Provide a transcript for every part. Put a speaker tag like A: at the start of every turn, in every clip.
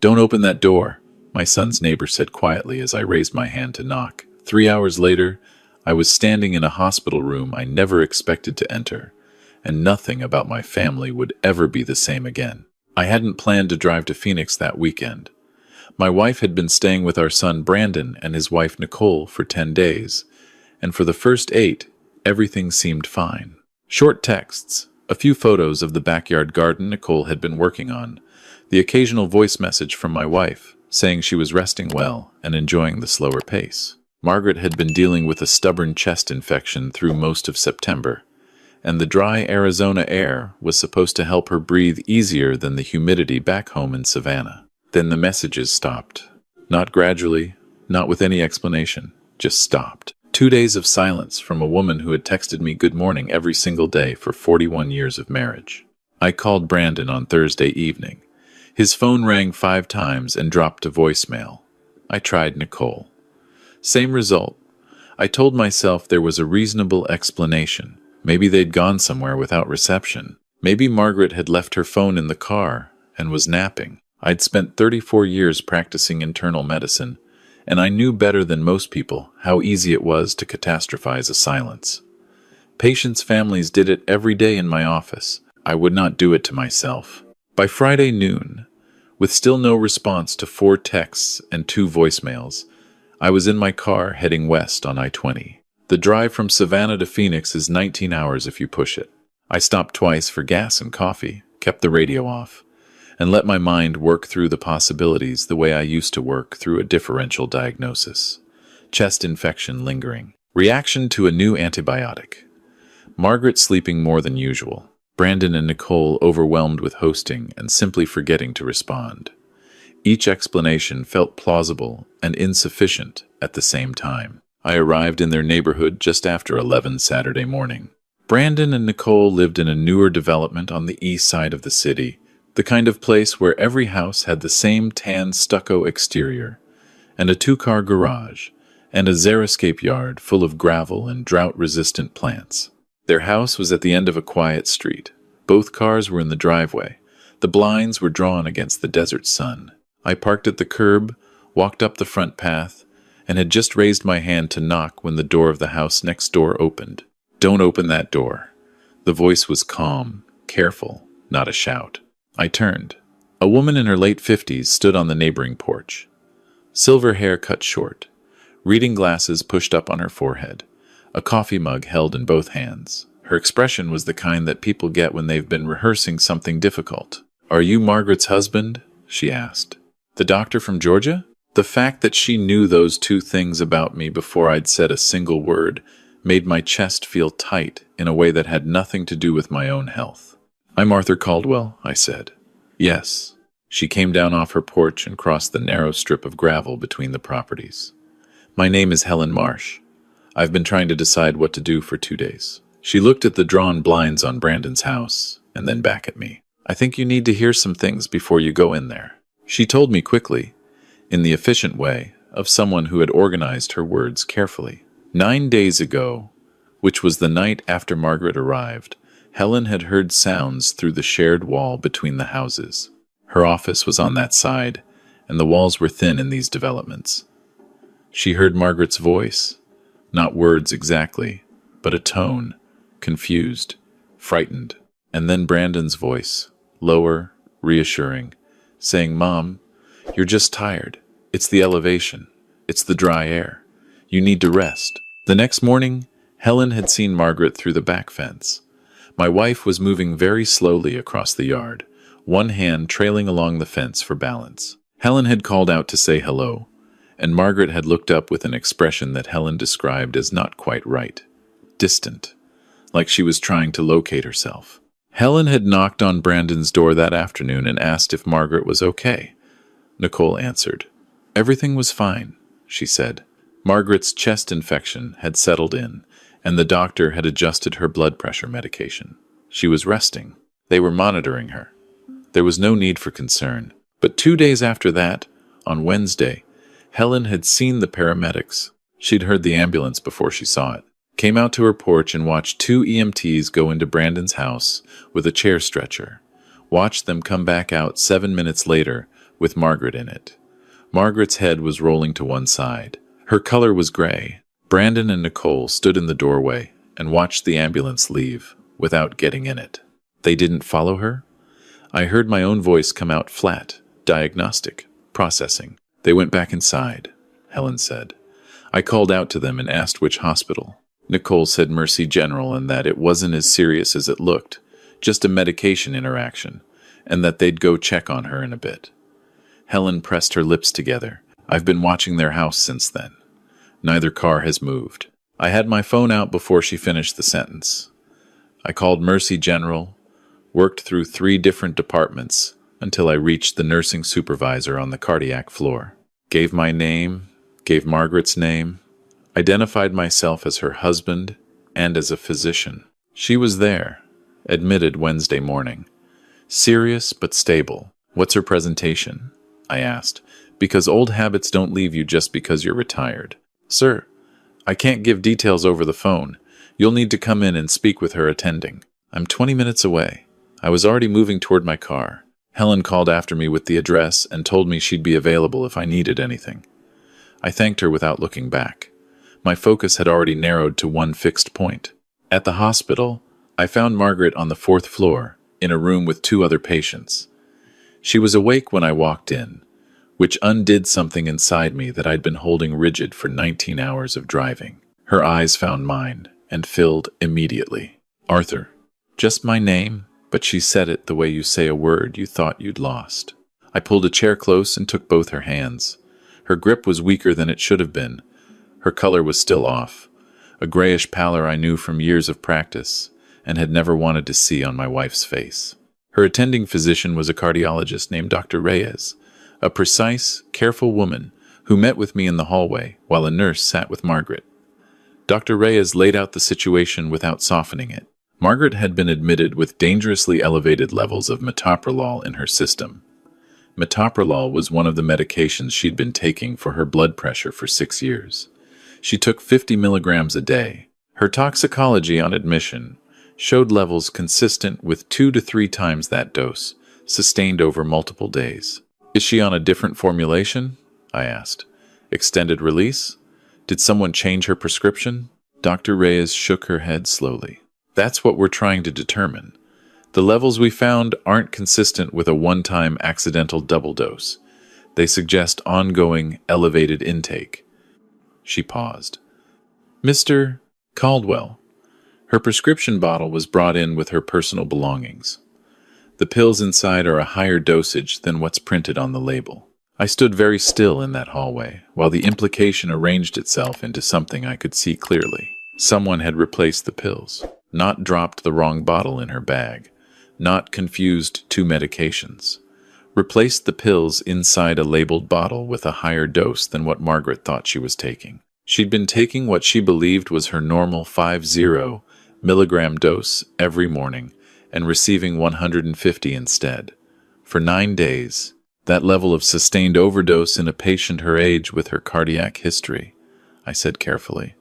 A: "Don't open that door," my son's neighbor said quietly as I raised my hand to knock. 3 hours later, I was standing in a hospital room I never expected to enter, and nothing about my family would ever be the same again. I hadn't planned to drive to Phoenix that weekend. My wife had been staying with our son Brandon and his wife Nicole for 10 days, and for the first 8, everything seemed fine. Short texts, a few photos of the backyard garden Nicole had been working on, the occasional voice message from my wife saying she was resting well and enjoying the slower pace. Margaret had been dealing with a stubborn chest infection through most of September, and the dry Arizona air was supposed to help her breathe easier than the humidity back home in Savannah. Then the messages stopped. Not gradually, not with any explanation, just stopped. 2 days of silence from a woman who had texted me good morning every single day for 41 years of marriage. I called Brandon on Thursday evening. His phone rang 5 times and dropped to voicemail. I tried Nicole. Same result. I told myself there was a reasonable explanation. Maybe they'd gone somewhere without reception. Maybe Margaret had left her phone in the car and was napping. I'd spent 34 years practicing internal medicine, and I knew better than most people how easy it was to catastrophize a silence. Patients' families did it every day in my office. I would not do it to myself. By Friday noon, with still no response to 4 texts and 2 voicemails, I was in my car heading west on I-20. The drive from Savannah to Phoenix is 19 hours if you push it. I stopped twice for gas and coffee, kept the radio off, and let my mind work through the possibilities the way I used to work through a differential diagnosis. Chest infection lingering. Reaction to a new antibiotic. Margaret sleeping more than usual. Brandon and Nicole overwhelmed with hosting and simply forgetting to respond. Each explanation felt plausible and insufficient at the same time. I arrived in their neighborhood just after 11 Saturday morning. Brandon and Nicole lived in a newer development on the east side of the city, the kind of place where every house had the same tan stucco exterior, and a 2-car garage, and a xeriscape yard full of gravel and drought-resistant plants. Their house was at the end of a quiet street. Both cars were in the driveway. The blinds were drawn against the desert sun. I parked at the curb, walked up the front path, and had just raised my hand to knock when the door of the house next door opened. "Don't open that door." The voice was calm, careful, not a shout. I turned. A woman in her late 50s stood on the neighboring porch. Silver hair cut short, reading glasses pushed up on her forehead, a coffee mug held in both hands. Her expression was the kind that people get when they've been rehearsing something difficult. "Are you Margaret's husband?" she asked. "The doctor from Georgia?" The fact that she knew those 2 things about me before I'd said a single word made my chest feel tight in a way that had nothing to do with my own health. "I'm Arthur Caldwell," I said. "Yes." She came down off her porch and crossed the narrow strip of gravel between the properties. "My name is Helen Marsh. I've been trying to decide what to do for 2 days." She looked at the drawn blinds on Brandon's house, and then back at me. "I think you need to hear some things before you go in there." She told me quickly, in the efficient way of someone who had organized her words carefully. 9 days ago, which was the night after Margaret arrived, Helen had heard sounds through the shared wall between the houses. Her office was on that side, and the walls were thin in these developments. She heard Margaret's voice, not words exactly, but a tone, confused, frightened, and then Brandon's voice, lower, reassuring, saying, "Mom, you're just tired. It's the elevation. It's the dry air. You need to rest." The next morning, Helen had seen Margaret through the back fence. My wife was moving very slowly across the yard, one hand trailing along the fence for balance. Helen had called out to say hello, and Margaret had looked up with an expression that Helen described as not quite right. Distant, like she was trying to locate herself. Helen had knocked on Brandon's door that afternoon and asked if Margaret was okay. Nicole answered. "Everything was fine," she said. Margaret's chest infection had settled in, and the doctor had adjusted her blood pressure medication. She was resting. They were monitoring her. There was no need for concern. But 2 days after that, on Wednesday, Helen had seen the paramedics. She'd heard the ambulance before she saw it. Came out to her porch and watched 2 EMTs go into Brandon's house with a chair stretcher. Watched them come back out 7 minutes later with Margaret in it. Margaret's head was rolling to one side. Her color was gray. Brandon and Nicole stood in the doorway and watched the ambulance leave without getting in it. They didn't follow her? I heard my own voice come out flat, diagnostic, processing. They went back inside, Helen said. I called out to them and asked which hospital. Nicole said Mercy General and that it wasn't as serious as it looked, just a medication interaction, and that they'd go check on her in a bit. Helen pressed her lips together. I've been watching their house since then. Neither car has moved. I had my phone out before she finished the sentence. I called Mercy General, worked through 3 different departments until I reached the nursing supervisor on the cardiac floor. Gave my name, gave Margaret's name, identified myself as her husband and as a physician. She was there, admitted Wednesday morning. Serious but stable. What's her presentation? I asked, because old habits don't leave you just because you're retired. Sir, I can't give details over the phone. You'll need to come in and speak with her attending. I'm 20 minutes away. I was already moving toward my car. Helen called after me with the address and told me she'd be available if I needed anything. I thanked her without looking back. My focus had already narrowed to one fixed point. At the hospital, I found Margaret on the 4th floor, in a room with 2 other patients. She was awake when I walked in, which undid something inside me that I'd been holding rigid for 19 hours of driving. Her eyes found mine and filled immediately. Arthur. Just my name, but she said it the way you say a word you thought you'd lost. I pulled a chair close and took both her hands. Her grip was weaker than it should have been. Her color was still off, a grayish pallor I knew from years of practice and had never wanted to see on my wife's face. Her attending physician was a cardiologist named Dr. Reyes, a precise, careful woman who met with me in the hallway while a nurse sat with Margaret. Dr. Reyes laid out the situation without softening it. Margaret had been admitted with dangerously elevated levels of metoprolol in her system. Metoprolol was one of the medications she'd been taking for her blood pressure for 6 years. She took 50 milligrams a day. Her toxicology on admission showed levels consistent with 2 to 3 times that dose, sustained over multiple days. Is she on a different formulation? I asked. Extended release? Did someone change her prescription? Dr. Reyes shook her head slowly. That's what we're trying to determine. The levels we found aren't consistent with a one-time accidental double dose. They suggest ongoing, elevated intake. She paused. Mr. Caldwell. Her prescription bottle was brought in with her personal belongings. The pills inside are a higher dosage than what's printed on the label. I stood very still in that hallway, while the implication arranged itself into something I could see clearly. Someone had replaced the pills, not dropped the wrong bottle in her bag, not confused 2 medications. Replaced the pills inside a labeled bottle with a higher dose than what Margaret thought she was taking. She'd been taking what she believed was her normal 50 milligram dose every morning and receiving 150 instead. For 9 days, that level of sustained overdose in a patient her age with her cardiac history, I said carefully.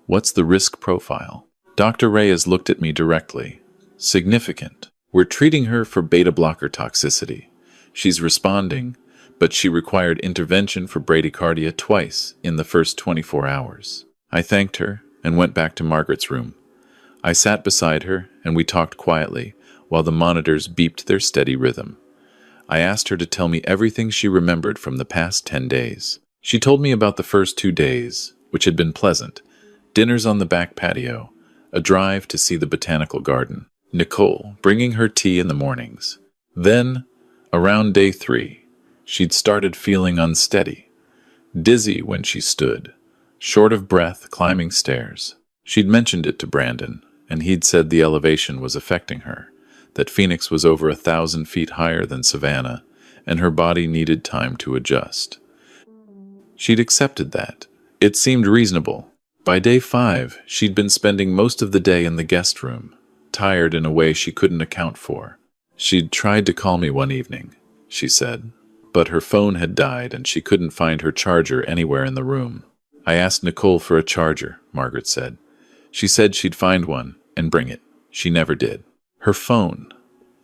A: What's the risk profile? Dr. Reyes looked at me directly. Significant. We're treating her for beta blocker toxicity. She's responding, but she required intervention for bradycardia twice in the first 24 hours. I thanked her and went back to Margaret's room. I sat beside her and we talked quietly while the monitors beeped their steady rhythm. I asked her to tell me everything she remembered from the past 10 days. She told me about the first 2 days, which had been pleasant. Dinners on the back patio, a drive to see the botanical garden, Nicole bringing her tea in the mornings. Then, around day 3, she'd started feeling unsteady, dizzy when she stood, short of breath climbing stairs. She'd mentioned it to Brandon, and he'd said the elevation was affecting her, that Phoenix was over 1,000 feet higher than Savannah, and her body needed time to adjust. She'd accepted that. It seemed reasonable. By day 5, she'd been spending most of the day in the guest room, tired in a way she couldn't account for. She'd tried to call me one evening, she said, but her phone had died and she couldn't find her charger anywhere in the room. I asked Nicole for a charger, Margaret said. She said she'd find one and bring it. She never did. Her phone,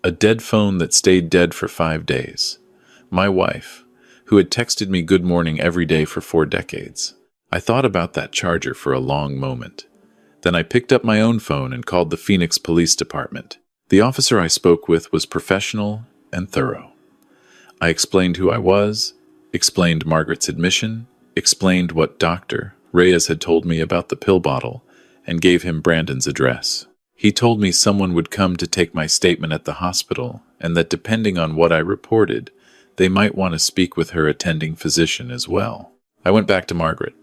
A: a dead phone that stayed dead for 5 days. My wife, who had texted me good morning every day for 4 decades. I thought about that charger for a long moment. Then I picked up my own phone and called the Phoenix Police Department. The officer I spoke with was professional and thorough. I explained who I was, explained Margaret's admission, explained what Dr. Reyes had told me about the pill bottle, and gave him Brandon's address. He told me someone would come to take my statement at the hospital, and that depending on what I reported, they might want to speak with her attending physician as well. I went back to Margaret.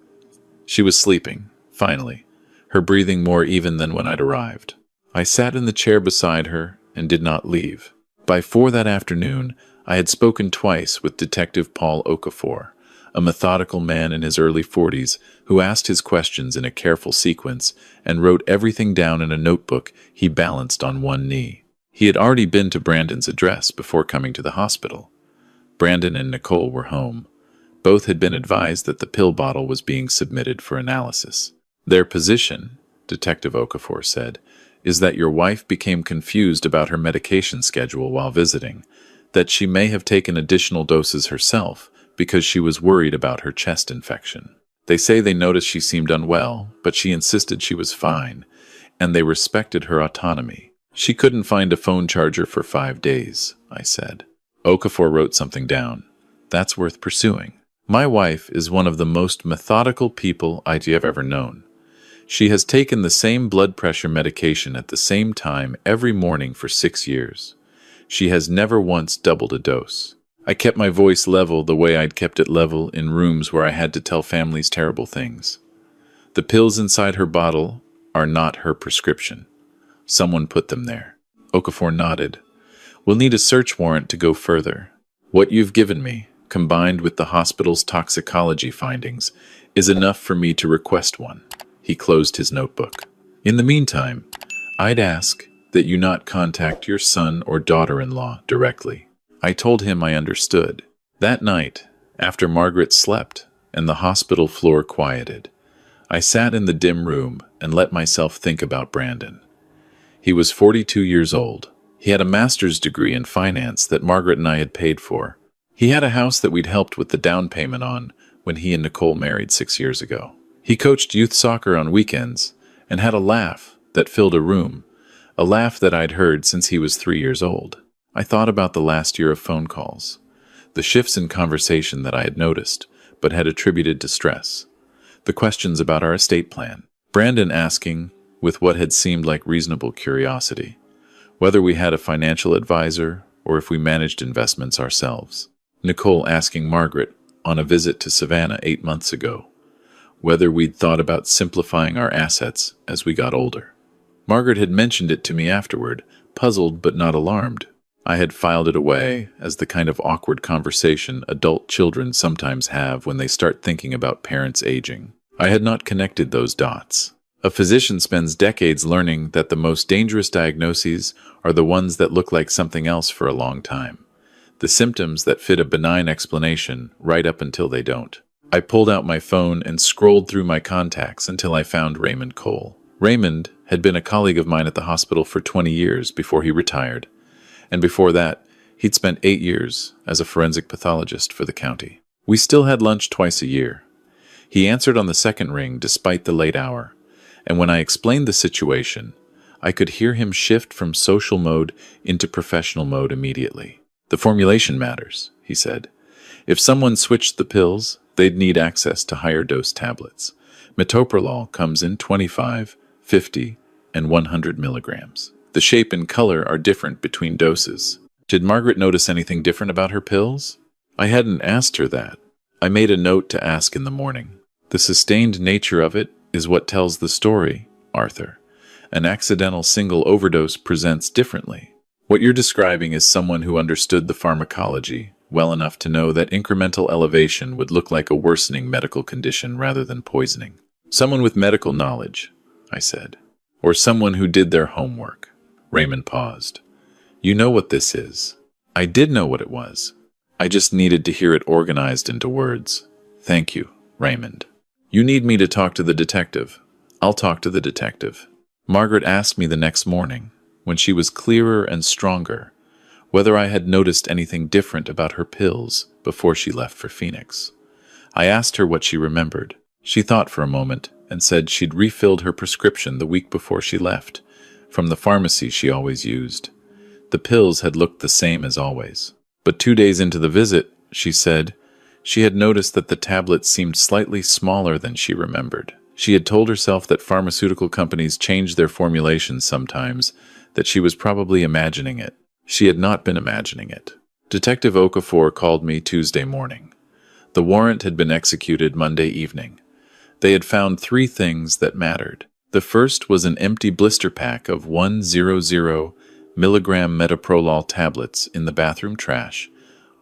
A: She was sleeping, finally, her breathing more even than when I'd arrived. I sat in the chair beside her and did not leave. By 4 that afternoon, I had spoken twice with Detective Paul Okafor, a methodical man in his early 40s who asked his questions in a careful sequence and wrote everything down in a notebook he balanced on one knee. He had already been to Brandon's address before coming to the hospital. Brandon and Nicole were home. Both had been advised that the pill bottle was being submitted for analysis. Their position, Detective Okafor said, is that your wife became confused about her medication schedule while visiting, that she may have taken additional doses herself because she was worried about her chest infection. They say they noticed she seemed unwell, but she insisted she was fine, and they respected her autonomy. She couldn't find a phone charger for 5 days, I said. Okafor wrote something down. That's worth pursuing. My wife is one of the most methodical people I have ever known. She has taken the same blood pressure medication at the same time every morning for 6 years. She has never once doubled a dose. I kept my voice level the way I'd kept it level in rooms where I had to tell families terrible things. The pills inside her bottle are not her prescription. Someone put them there. Okafor nodded. We'll need a search warrant to go further. What you've given me, combined with the hospital's toxicology findings, is enough for me to request one. He closed his notebook. In the meantime, I'd ask that you not contact your son or daughter-in-law directly. I told him I understood. That night, after Margaret slept and the hospital floor quieted, I sat in the dim room and let myself think about Brandon. He was 42 years old. He had a master's degree in finance that Margaret and I had paid for. He had a house that we'd helped with the down payment on when he and Nicole married 6 years ago. He coached youth soccer on weekends and had a laugh that filled a room, a laugh that I'd heard since he was 3 years old. I thought about the last year of phone calls, the shifts in conversation that I had noticed, but had attributed to stress, the questions about our estate plan, Brandon asking, with what had seemed like reasonable curiosity, whether we had a financial advisor or if we managed investments ourselves, Nicole asking Margaret, on a visit to Savannah 8 months ago, whether we'd thought about simplifying our assets as we got older. Margaret had mentioned it to me afterward, puzzled but not alarmed. I had filed it away as the kind of awkward conversation adult children sometimes have when they start thinking about parents aging. I had not connected those dots. A physician spends decades learning that the most dangerous diagnoses are the ones that look like something else for a long time. The symptoms that fit a benign explanation right up until they don't. I pulled out my phone and scrolled through my contacts until I found Raymond Cole. Raymond had been a colleague of mine at the hospital for 20 years before he retired. And before that, he'd spent 8 years as a forensic pathologist for the county. We still had lunch twice a year. He answered on the second ring despite the late hour, and when I explained the situation, I could hear him shift from social mode into professional mode immediately. The formulation matters, he said. If someone switched the pills, they'd need access to higher dose tablets. Metoprolol comes in 25, 50, and 100 milligrams. The shape and color are different between doses. Did Margaret notice anything different about her pills? I hadn't asked her that. I made a note to ask in the morning. The sustained nature of it is what tells the story, Arthur. An accidental single overdose presents differently. What you're describing is someone who understood the pharmacology well enough to know that incremental elevation would look like a worsening medical condition rather than poisoning. Someone with medical knowledge, I said. Or someone who did their homework. Raymond paused. You know what this is. I did know what it was. I just needed to hear it organized into words. Thank you, Raymond. You need me to talk to the detective. I'll talk to the detective. Margaret asked me the next morning, when she was clearer and stronger, whether I had noticed anything different about her pills before she left for Phoenix. I asked her what she remembered. She thought for a moment and said she'd refilled her prescription the week before she left, from the pharmacy she always used. The pills had looked the same as always. But 2 days into the visit, she said, she had noticed that the tablets seemed slightly smaller than she remembered. She had told herself that pharmaceutical companies changed their formulations sometimes, that she was probably imagining it. She had not been imagining it. Detective Okafor called me Tuesday morning. The warrant had been executed Monday evening. They had found 3 things that mattered. The first was an empty blister pack of 100 milligram metoprolol tablets in the bathroom trash,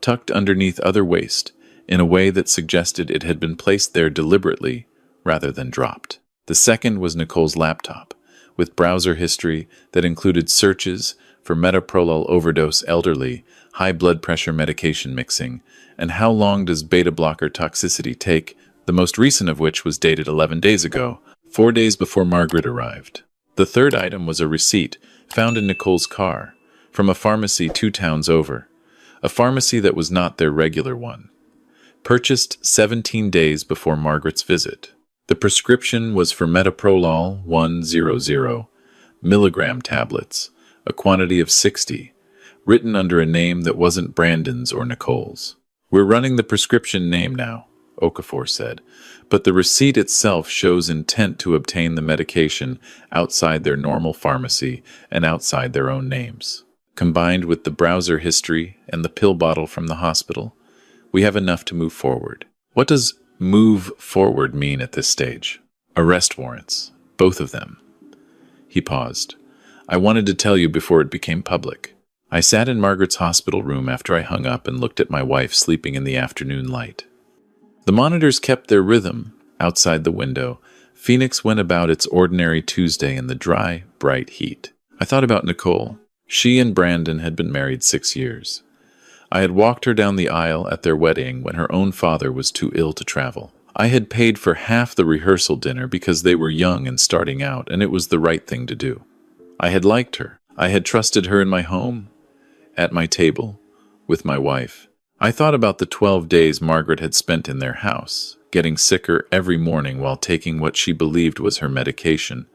A: tucked underneath other waste in a way that suggested it had been placed there deliberately rather than dropped. The second was Nicole's laptop, with browser history that included searches for metoprolol overdose elderly, high blood pressure medication mixing, and how long does beta blocker toxicity take, the most recent of which was dated 11 days ago, 4 days before Margaret arrived. The third item was a receipt found in Nicole's car from a pharmacy 2 towns over, a pharmacy that was not their regular one, purchased 17 days before Margaret's visit. The prescription was for metoprolol 100 milligram tablets, a quantity of 60, written under a name that wasn't Brandon's or Nicole's. "We're running the prescription name now," Okafor said, but the receipt itself shows intent to obtain the medication outside their normal pharmacy and outside their own names. Combined with the browser history and the pill bottle from the hospital, we have enough to move forward. What does move forward mean at this stage? Arrest warrants, both of them. He paused. I wanted to tell you before it became public. I sat in Margaret's hospital room after I hung up and looked at my wife sleeping in the afternoon light. The monitors kept their rhythm. Outside the window, Phoenix went about its ordinary Tuesday in the dry, bright heat. I thought about Nicole. She and Brandon had been married 6 years. I had walked her down the aisle at their wedding when her own father was too ill to travel. I had paid for half the rehearsal dinner because they were young and starting out, and it was the right thing to do. I had liked her. I had trusted her in my home, at my table, with my wife. I thought about the 12 days Margaret had spent in their house, getting sicker every morning while taking what she believed was her medication,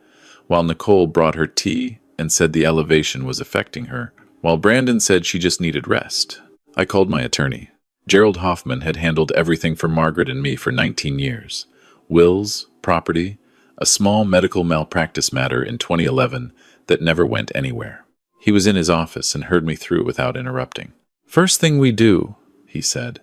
A: while Nicole brought her tea and said the elevation was affecting her, while Brandon said she just needed rest. I called my attorney. Gerald Hoffman had handled everything for Margaret and me for 19 years. Wills, property, a small medical malpractice matter in 2011 that never went anywhere. He was in his office and heard me through without interrupting. "First thing we do," he said,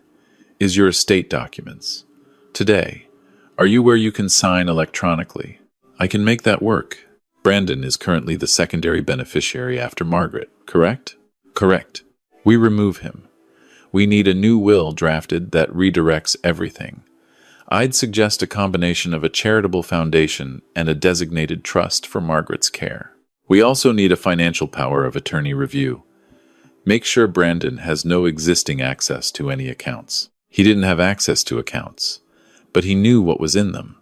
A: "is your estate documents. Today, are you where you can sign electronically? I can make that work. Brandon is currently the secondary beneficiary after Margaret, correct?" "Correct. We remove him. We need a new will drafted that redirects everything. I'd suggest a combination of a charitable foundation and a designated trust for Margaret's care. We also need a financial power of attorney review. Make sure Brandon has no existing access to any accounts." He didn't have access to accounts, but he knew what was in them.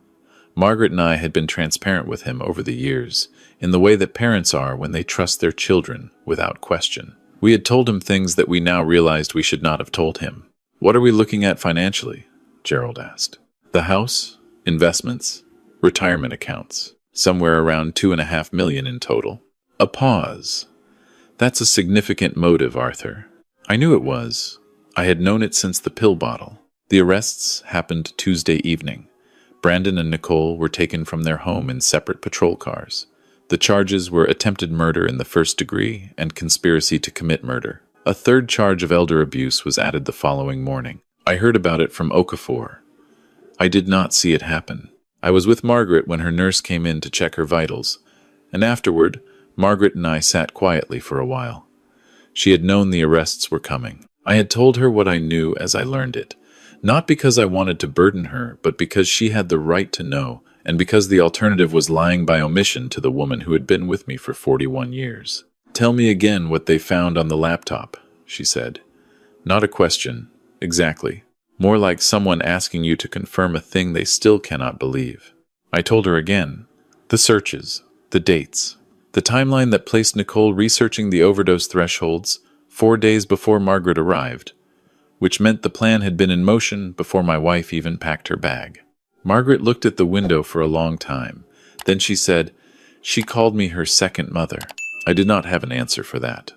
A: Margaret and I had been transparent with him over the years, in the way that parents are when they trust their children without question. We had told him things that we now realized we should not have told him. "What are we looking at financially?" Gerald asked. "The house, investments, retirement accounts, somewhere around $2.5 million in total." A pause. "That's a significant motive, Arthur." I knew it was. I had known it since the pill bottle. The arrests happened Tuesday evening. Brandon and Nicole were taken from their home in separate patrol cars. The charges were attempted murder in the first degree and conspiracy to commit murder. A third charge of elder abuse was added the following morning. I heard about it from Okafor. I did not see it happen. I was with Margaret when her nurse came in to check her vitals, and afterward, Margaret and I sat quietly for a while. She had known the arrests were coming. I had told her what I knew as I learned it, not because I wanted to burden her, but because she had the right to know, and because the alternative was lying by omission to the woman who had been with me for 41 years. "Tell me again what they found on the laptop," she said. Not a question, exactly. More like someone asking you to confirm a thing they still cannot believe. I told her again. The searches, the dates, the timeline that placed Nicole researching the overdose thresholds 4 days before Margaret arrived, which meant the plan had been in motion before my wife even packed her bag. Margaret looked at the window for a long time. Then she said, "She called me her second mother." I did not have an answer for that.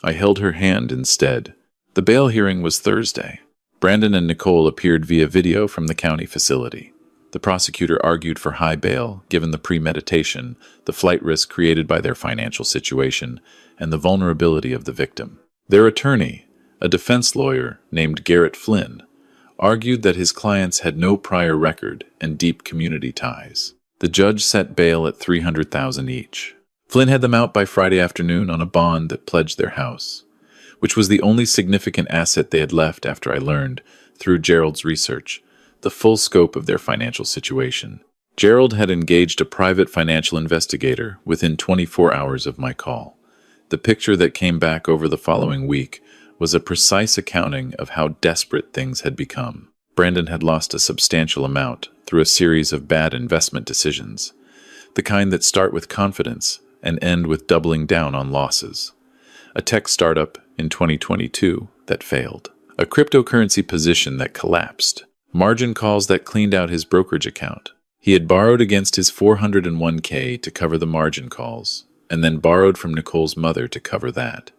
A: I held her hand instead. The bail hearing was Thursday. Brandon and Nicole appeared via video from the county facility. The prosecutor argued for high bail, given the premeditation, the flight risk created by their financial situation, and the vulnerability of the victim. Their attorney, a defense lawyer named Garrett Flynn, argued that his clients had no prior record and deep community ties. The judge set bail at $300,000 each. Flynn had them out by Friday afternoon on a bond that pledged their house, which was the only significant asset they had left after I learned, through Gerald's research, the full scope of their financial situation. Gerald had engaged a private financial investigator within 24 hours of my call. The picture that came back over the following week was a precise accounting of how desperate things had become. Brandon had lost a substantial amount through a series of bad investment decisions, the kind that start with confidence and end with doubling down on losses. A tech startup in 2022 that failed. A cryptocurrency position that collapsed. Margin calls that cleaned out his brokerage account. He had borrowed against his 401k to cover the margin calls, and then borrowed from Nicole's mother to cover that.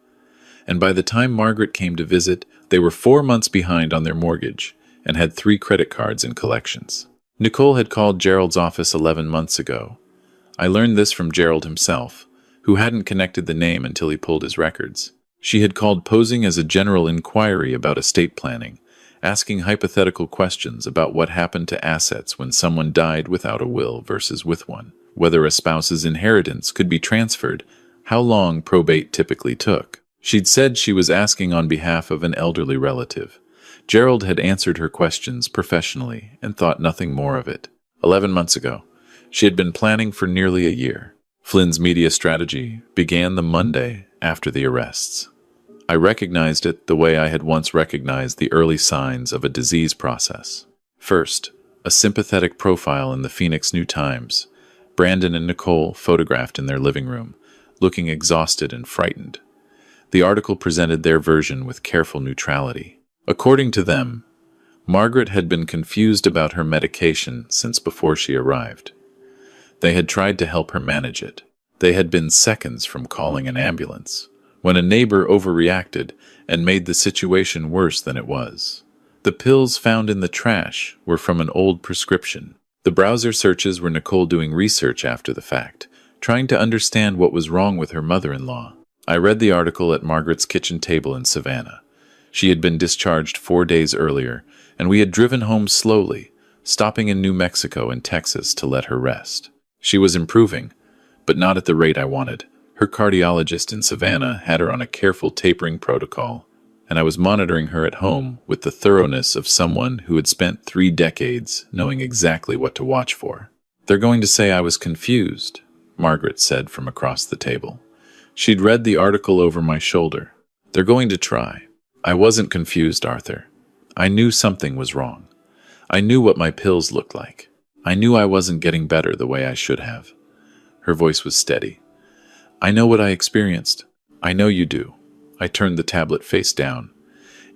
A: And by the time Margaret came to visit, they were 4 months behind on their mortgage and had 3 credit cards in collections. Nicole had called Gerald's office 11 months ago. I learned this from Gerald himself, who hadn't connected the name until he pulled his records. She had called posing as a general inquiry about estate planning, asking hypothetical questions about what happened to assets when someone died without a will versus with one, whether a spouse's inheritance could be transferred, how long probate typically took. She'd said she was asking on behalf of an elderly relative. Gerald had answered her questions professionally and thought nothing more of it. 11 months ago, she had been planning for nearly a year. Flynn's media strategy began the Monday after the arrests. I recognized it the way I had once recognized the early signs of a disease process. First, a sympathetic profile in the Phoenix New Times. Brandon and Nicole photographed in their living room, looking exhausted and frightened. The article presented their version with careful neutrality. According to them, Margaret had been confused about her medication since before she arrived. They had tried to help her manage it. They had been seconds from calling an ambulance, when a neighbor overreacted and made the situation worse than it was. The pills found in the trash were from an old prescription. The browser searches were Nicole doing research after the fact, trying to understand what was wrong with her mother-in-law. I read the article at Margaret's kitchen table in Savannah. She had been discharged 4 days earlier, and we had driven home slowly, stopping in New Mexico and Texas to let her rest. She was improving, but not at the rate I wanted. Her cardiologist in Savannah had her on a careful tapering protocol, and I was monitoring her at home with the thoroughness of someone who had spent 3 decades knowing exactly what to watch for. "They're going to say I was confused," Margaret said from across the table. She'd read the article over my shoulder. "They're going to try." I wasn't confused, Arthur. I knew something was wrong. I knew what my pills looked like. I knew I wasn't getting better the way I should have. Her voice was steady. "I know what I experienced. I know you do." I turned the tablet face down.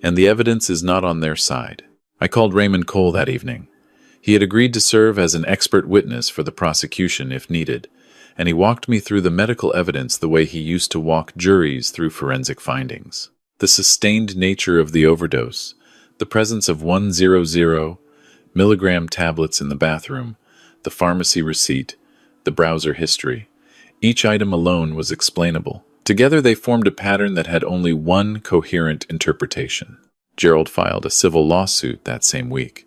A: "And the evidence is not on their side." I called Raymond Cole that evening. He had agreed to serve as an expert witness for the prosecution if needed, and he walked me through the medical evidence the way he used to walk juries through forensic findings. The sustained nature of the overdose, the presence of 100 milligram tablets in the bathroom, the pharmacy receipt, the browser history. Each item alone was explainable. Together they formed a pattern that had only one coherent interpretation. Gerald filed a civil lawsuit that same week.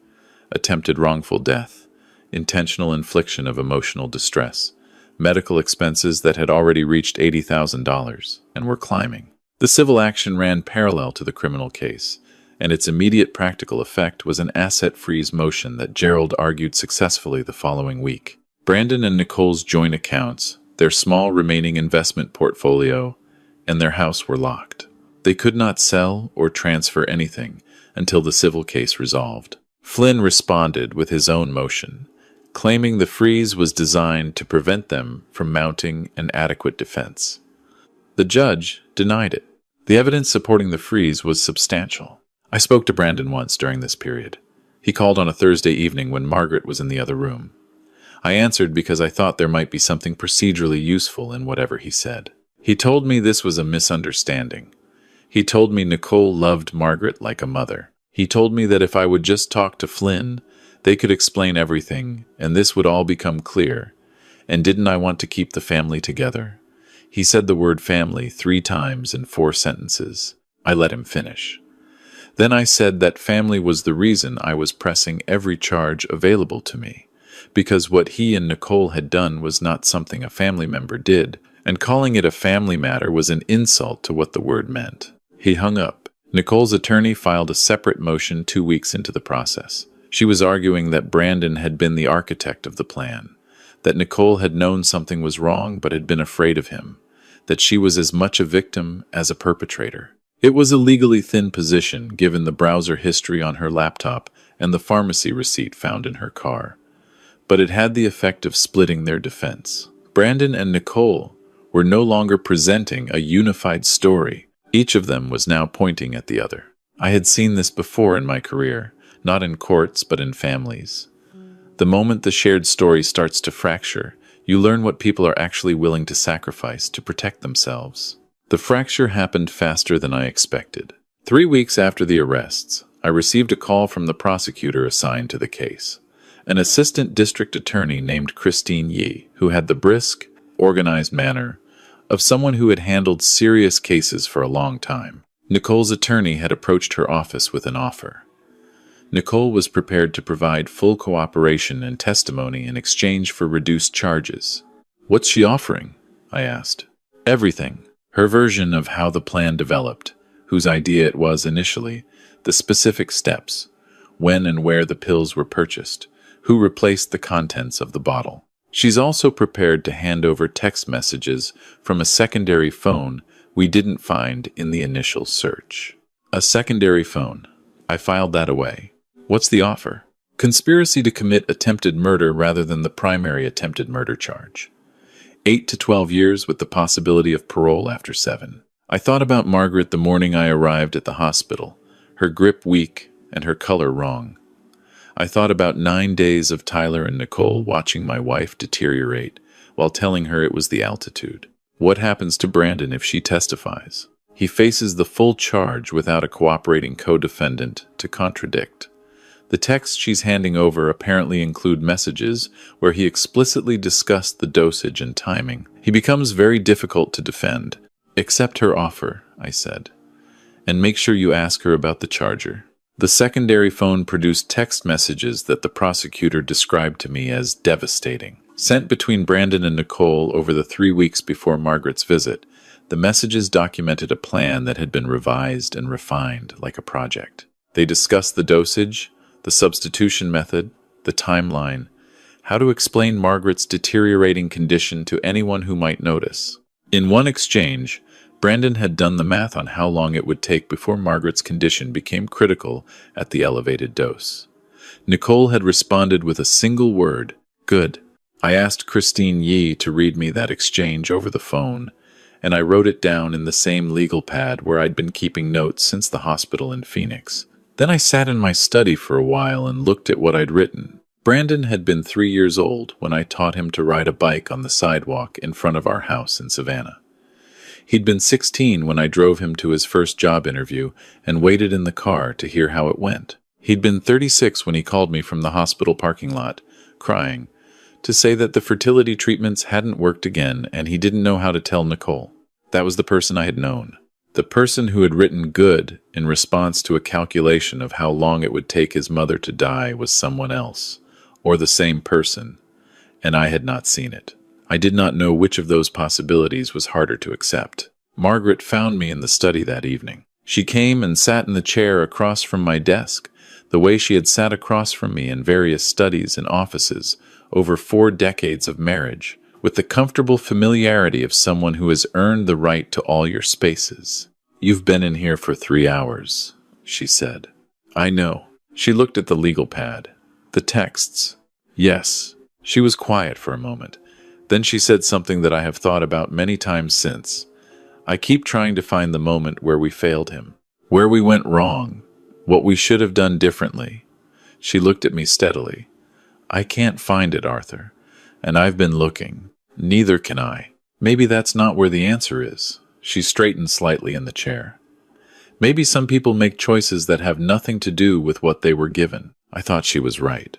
A: Attempted wrongful death, intentional infliction of emotional distress, medical expenses that had already reached $80,000 and were climbing. The civil action ran parallel to the criminal case, and its immediate practical effect was an asset freeze motion that Gerald argued successfully the following week. Brandon and Nicole's joint accounts, their small remaining investment portfolio, and their house were locked. They could not sell or transfer anything until the civil case resolved. Flynn responded with his own motion, claiming the freeze was designed to prevent them from mounting an adequate defense. The judge denied it. The evidence supporting the freeze was substantial. I spoke to Brandon once during this period. He called on a Thursday evening when Margaret was in the other room. I answered because I thought there might be something procedurally useful in whatever he said. He told me this was a misunderstanding. He told me Nicole loved Margaret like a mother. He told me that if I would just talk to Flynn, they could explain everything, and this would all become clear. And didn't I want to keep the family together? He said the word family 3 times in 4 sentences. I let him finish. Then I said that family was the reason I was pressing every charge available to me, because what he and Nicole had done was not something a family member did, and calling it a family matter was an insult to what the word meant. He hung up. Nicole's attorney filed a separate motion 2 weeks into the process. She was arguing that Brandon had been the architect of the plan, that Nicole had known something was wrong but had been afraid of him, that she was as much a victim as a perpetrator. It was a legally thin position given the browser history on her laptop and the pharmacy receipt found in her car, but it had the effect of splitting their defense. Brandon and Nicole were no longer presenting a unified story. Each of them was now pointing at the other. I had seen this before in my career, not in courts but in families. The moment the shared story starts to fracture, you learn what people are actually willing to sacrifice to protect themselves. The fracture happened faster than I expected. 3 weeks after the arrests, I received a call from the prosecutor assigned to the case, an assistant district attorney named Christine Yee, who had the brisk, organized manner of someone who had handled serious cases for a long time. Nicole's attorney had approached her office with an offer. Nicole was prepared to provide full cooperation and testimony in exchange for reduced charges. "What's she offering?" I asked. "Everything. Her version of how the plan developed, whose idea it was initially, the specific steps, when and where the pills were purchased, who replaced the contents of the bottle. She's also prepared to hand over text messages from a secondary phone we didn't find in the initial search." A secondary phone. I filed that away. "What's the offer?" "Conspiracy to commit attempted murder rather than the primary attempted murder charge. 8 to 12 years with the possibility of parole after 7. I thought about Margaret the morning I arrived at the hospital, her grip weak and her color wrong. I thought about 9 days of Tyler and Nicole watching my wife deteriorate while telling her it was the altitude. What happens to Brandon if she testifies? He faces the full charge without a cooperating co-defendant to contradict. The texts she's handing over apparently include messages where he explicitly discussed the dosage and timing. He becomes very difficult to defend. "Accept her offer," I said, "and make sure you ask her about the charger." The secondary phone produced text messages that the prosecutor described to me as devastating. Sent between Brandon and Nicole over the 3 weeks before Margaret's visit, the messages documented a plan that had been revised and refined like a project. They discussed the dosage, the substitution method, the timeline, how to explain Margaret's deteriorating condition to anyone who might notice. In one exchange, Brandon had done the math on how long it would take before Margaret's condition became critical at the elevated dose. Nicole had responded with a single word, "Good." I asked Christine Yee to read me that exchange over the phone, and I wrote it down in the same legal pad where I'd been keeping notes since the hospital in Phoenix. Then I sat in my study for a while and looked at what I'd written. Brandon had been 3 years old when I taught him to ride a bike on the sidewalk in front of our house in Savannah. He'd been 16 when I drove him to his first job interview and waited in the car to hear how it went. He'd been 36 when he called me from the hospital parking lot, crying, to say that the fertility treatments hadn't worked again and he didn't know how to tell Nicole. That was the person I had known. The person who had written "good" in response to a calculation of how long it would take his mother to die was someone else, or the same person, and I had not seen it. I did not know which of those possibilities was harder to accept. Margaret found me in the study that evening. She came and sat in the chair across from my desk, the way she had sat across from me in various studies and offices over 4 decades of marriage, with the comfortable familiarity of someone who has earned the right to all your spaces. "You've been in here for 3 hours, she said. "I know." She looked at the legal pad. "The texts." "Yes." She was quiet for a moment. Then she said something that I have thought about many times since. I keep trying to find the moment where we failed him, where we went wrong, what we should have done differently. She looked at me steadily. I can't find it, Arthur, and I've been looking. Neither can I. Maybe that's not where the answer is. She straightened slightly in the chair. Maybe some people make choices that have nothing to do with what they were given. I thought she was right.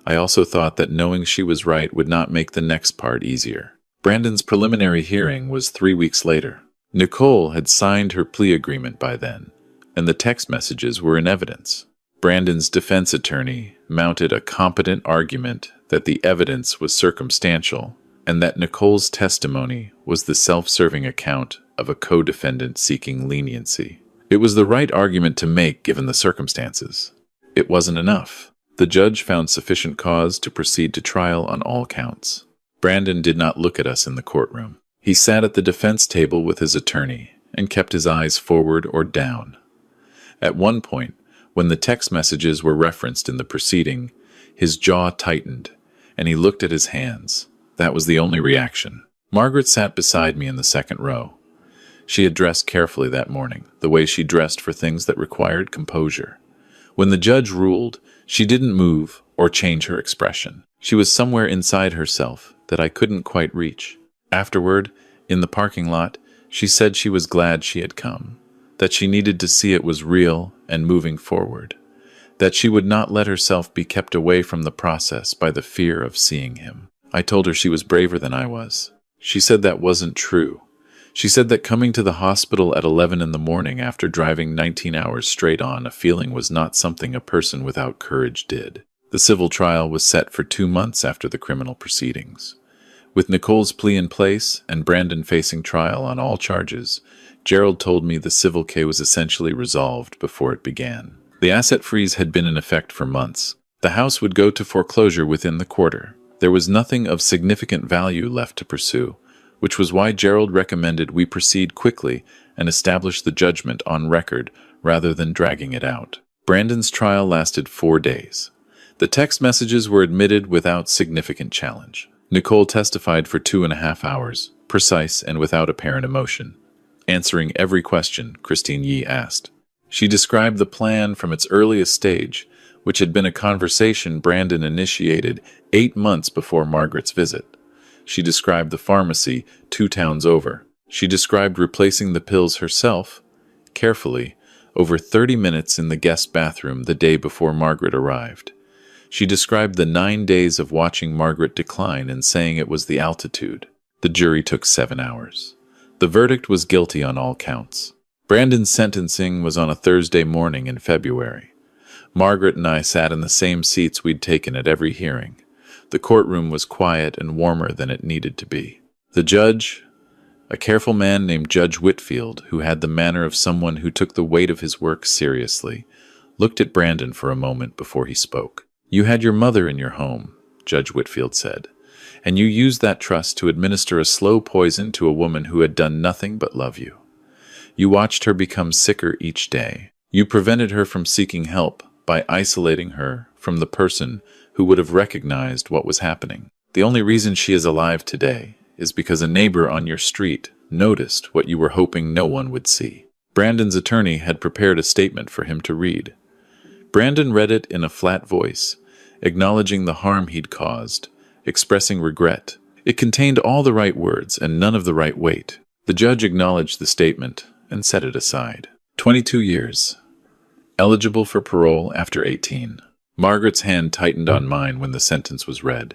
A: I also thought that knowing she was right would not make the next part easier. Brandon's preliminary hearing was 3 weeks later. Nicole had signed her plea agreement by then, and the text messages were in evidence. Brandon's defense attorney mounted a competent argument that the evidence was circumstantial and that Nicole's testimony was the self-serving account of a co-defendant seeking leniency. It was the right argument to make given the circumstances. It wasn't enough. The judge found sufficient cause to proceed to trial on all counts. Brandon did not look at us in the courtroom. He sat at the defense table with his attorney and kept his eyes forward or down. At one point, when the text messages were referenced in the proceeding, his jaw tightened, and he looked at his hands. That was the only reaction. Margaret sat beside me in the second row. She had dressed carefully that morning, the way she dressed for things that required composure. When the judge ruled, she didn't move or change her expression. She was somewhere inside herself that I couldn't quite reach. Afterward, in the parking lot, she said she was glad she had come, that she needed to see it was real and moving forward, that she would not let herself be kept away from the process by the fear of seeing him. I told her she was braver than I was. She said that wasn't true. She said that coming to the hospital at 11 in the morning after driving 19 hours straight on a feeling was not something a person without courage did. The civil trial was set for 2 months after the criminal proceedings. With Nicole's plea in place and Brandon facing trial on all charges, Gerald told me the civil case was essentially resolved before it began. The asset freeze had been in effect for months. The house would go to foreclosure within the quarter. There was nothing of significant value left to pursue, which was why Gerald recommended we proceed quickly and establish the judgment on record rather than dragging it out. Brandon's trial lasted 4 days. The text messages were admitted without significant challenge. Nicole testified for 2.5 hours, precise and without apparent emotion, answering every question Christine Yee asked. She described the plan from its earliest stage, which had been a conversation Brandon initiated 8 months before Margaret's visit. She described the pharmacy 2 towns over. She described replacing the pills herself, carefully, over 30 minutes in the guest bathroom the day before Margaret arrived. She described the 9 days of watching Margaret decline and saying it was the altitude. The jury took 7 hours. The verdict was guilty on all counts. Brandon's sentencing was on a Thursday morning in February. Margaret and I sat in the same seats we'd taken at every hearing. The courtroom was quiet and warmer than it needed to be. The judge, a careful man named Judge Whitfield, who had the manner of someone who took the weight of his work seriously, looked at Brandon for a moment before he spoke. "You had your mother in your home," Judge Whitfield said, "and you used that trust to administer a slow poison to a woman who had done nothing but love you. You watched her become sicker each day. You prevented her from seeking help by isolating her from the person who would have recognized what was happening. The only reason she is alive today is because a neighbor on your street noticed what you were hoping no one would see." Brandon's attorney had prepared a statement for him to read. Brandon read it in a flat voice, acknowledging the harm he'd caused, expressing regret. It contained all the right words and none of the right weight. The judge acknowledged the statement and set it aside. 22 years. Eligible for parole after 18. Margaret's hand tightened on mine when the sentence was read.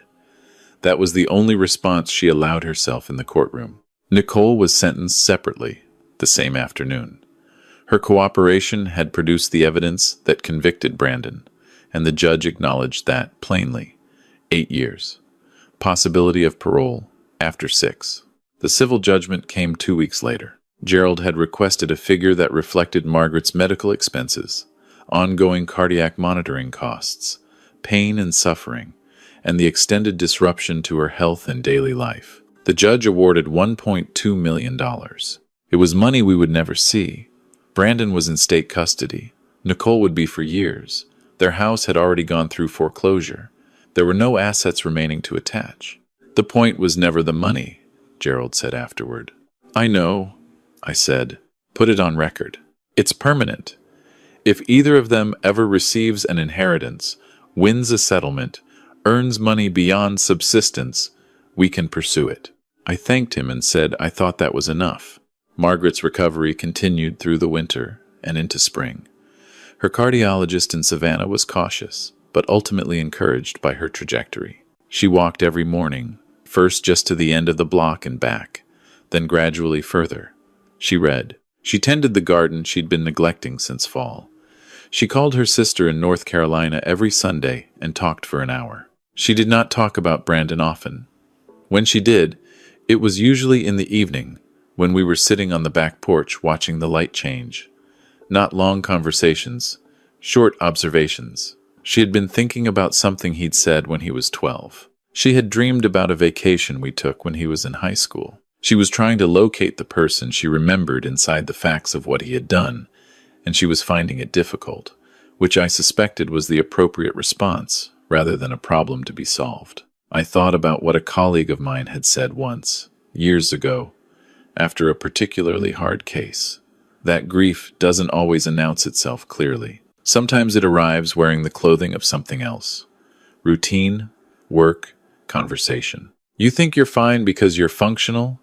A: That was the only response she allowed herself in the courtroom. Nicole was sentenced separately, the same afternoon. Her cooperation had produced the evidence that convicted Brandon, and the judge acknowledged that plainly. 8 years. Possibility of parole after 6. The civil judgment came 2 weeks later. Gerald had requested a figure that reflected Margaret's medical expenses, ongoing cardiac monitoring costs, pain and suffering, and the extended disruption to her health and daily life. The judge awarded $1.2 million. It was money we would never see. Brandon was in state custody. Nicole would be for years. Their house had already gone through foreclosure. There were no assets remaining to attach. "The point was never the money," Gerald said afterward. I know I said. Put it on record. It's permanent. If either of them ever receives an inheritance, wins a settlement, earns money beyond subsistence, we can pursue it. I thanked him and said I thought that was enough. Margaret's recovery continued through the winter and into spring. Her cardiologist in Savannah was cautious, but ultimately encouraged by her trajectory. She walked every morning, first just to the end of the block and back, then gradually further. She read. She tended the garden she'd been neglecting since fall. She called her sister in North Carolina every Sunday and talked for an hour. She did not talk about Brandon often. When she did, it was usually in the evening, when we were sitting on the back porch watching the light change. Not long conversations, short observations. She had been thinking about something he'd said when he was 12. She had dreamed about a vacation we took when he was in high school. She was trying to locate the person she remembered inside the facts of what he had done, and she was finding it difficult, which I suspected was the appropriate response, rather than a problem to be solved. I thought about what a colleague of mine had said once, years ago, after a particularly hard case. That grief doesn't always announce itself clearly. Sometimes it arrives wearing the clothing of something else. Routine, work, conversation. You think you're fine because you're functional,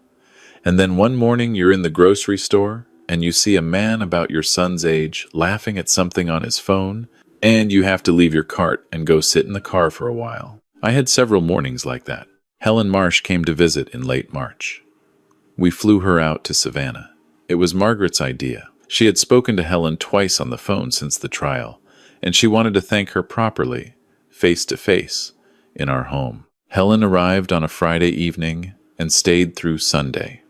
A: and then one morning you're in the grocery store and you see a man about your son's age laughing at something on his phone, and you have to leave your cart and go sit in the car for a while. I had several mornings like that. Helen Marsh came to visit in late March. We flew her out to Savannah. It was Margaret's idea. She had spoken to Helen twice on the phone since the trial, and she wanted to thank her properly, face to face, in our home. Helen arrived on a Friday evening and stayed through Sunday.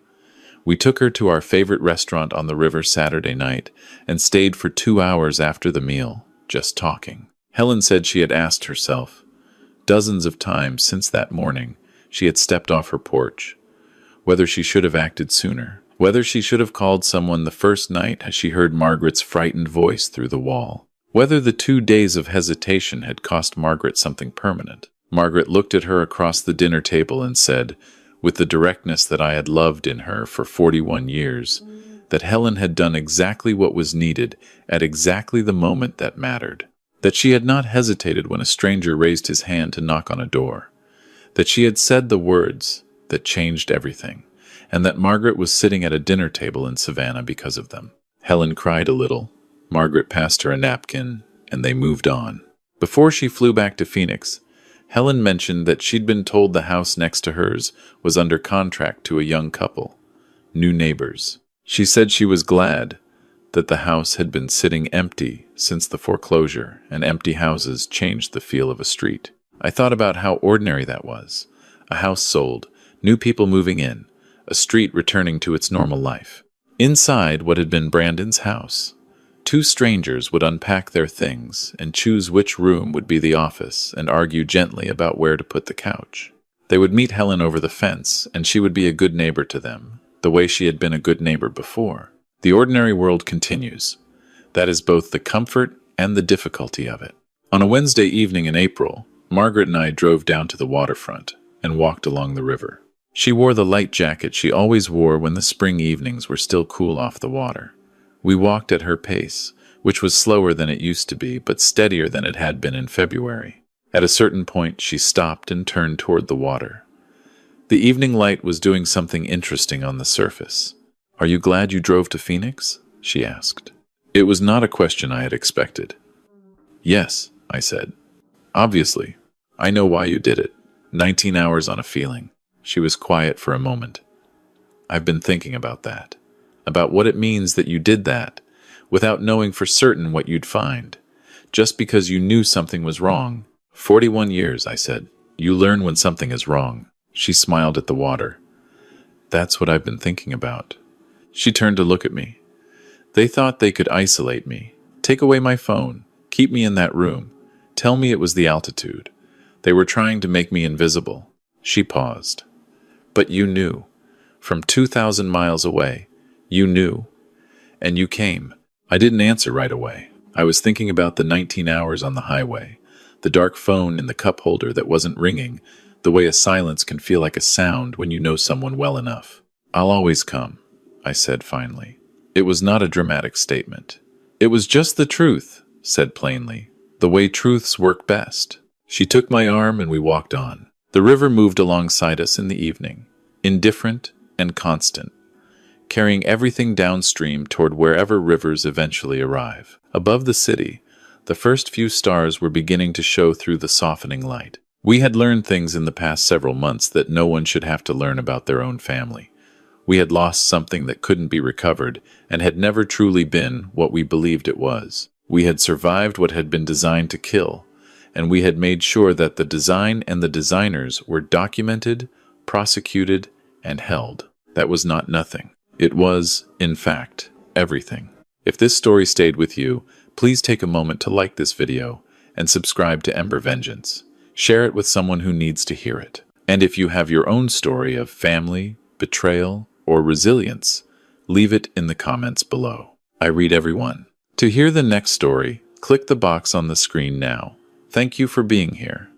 A: We took her to our favorite restaurant on the river Saturday night and stayed for 2 hours after the meal, just talking. Helen said she had asked herself, dozens of times since that morning she had stepped off her porch, whether she should have acted sooner, whether she should have called someone the first night as she heard Margaret's frightened voice through the wall, whether the 2 days of hesitation had cost Margaret something permanent. Margaret looked at her across the dinner table and said, with the directness that I had loved in her for 41 years, that Helen had done exactly what was needed at exactly the moment that mattered, that she had not hesitated when a stranger raised his hand to knock on a door, that she had said the words that changed everything, and that Margaret was sitting at a dinner table in Savannah because of them. Helen cried a little. Margaret passed her a napkin, and they moved on. Before she flew back to Phoenix, Helen mentioned that she'd been told the house next to hers was under contract to a young couple, new neighbors. She said she was glad that the house had been sitting empty since the foreclosure, and empty houses changed the feel of a street. I thought about how ordinary that was. A house sold, new people moving in, a street returning to its normal life. Inside what had been Brandon's house, 2 strangers would unpack their things and choose which room would be the office and argue gently about where to put the couch. They would meet Helen over the fence, and she would be a good neighbor to them, the way she had been a good neighbor before. The ordinary world continues. That is both the comfort and the difficulty of it. On a Wednesday evening in April, Margaret and I drove down to the waterfront and walked along the river. She wore the light jacket she always wore when the spring evenings were still cool off the water. We walked at her pace, which was slower than it used to be, but steadier than it had been in February. At a certain point, she stopped and turned toward the water. The evening light was doing something interesting on the surface. "Are you glad you drove to Phoenix?" she asked. It was not a question I had expected. "Yes," I said. "Obviously. I know why you did it. 19 hours on a feeling." She was quiet for a moment. "I've been thinking about that. About what it means that you did that, without knowing for certain what you'd find, just because you knew something was wrong. 41 years, I said. You learn when something is wrong." She smiled at the water. "That's what I've been thinking about." She turned to look at me. "They thought they could isolate me, take away my phone, keep me in that room, tell me it was the altitude. They were trying to make me invisible." She paused. "But you knew. From 2,000 miles away. You knew. And you came." I didn't answer right away. I was thinking about the 19 hours on the highway, the dark phone in the cup holder that wasn't ringing, the way a silence can feel like a sound when you know someone well enough. "I'll always come," I said finally. It was not a dramatic statement. It was just the truth, said plainly, the way truths work best. She took my arm and we walked on. The river moved alongside us in the evening, indifferent and constant, carrying everything downstream toward wherever rivers eventually arrive. Above the city, the first few stars were beginning to show through the softening light. We had learned things in the past several months that no one should have to learn about their own family. We had lost something that couldn't be recovered and had never truly been what we believed it was. We had survived what had been designed to kill, and we had made sure that the design and the designers were documented, prosecuted, and held. That was not nothing. It was, in fact, everything. If this story stayed with you, please take a moment to like this video and subscribe to Ember Vengeance. Share it with someone who needs to hear it. And if you have your own story of family, betrayal, or resilience, leave it in the comments below. I read every one. To hear the next story, click the box on the screen now. Thank you for being here.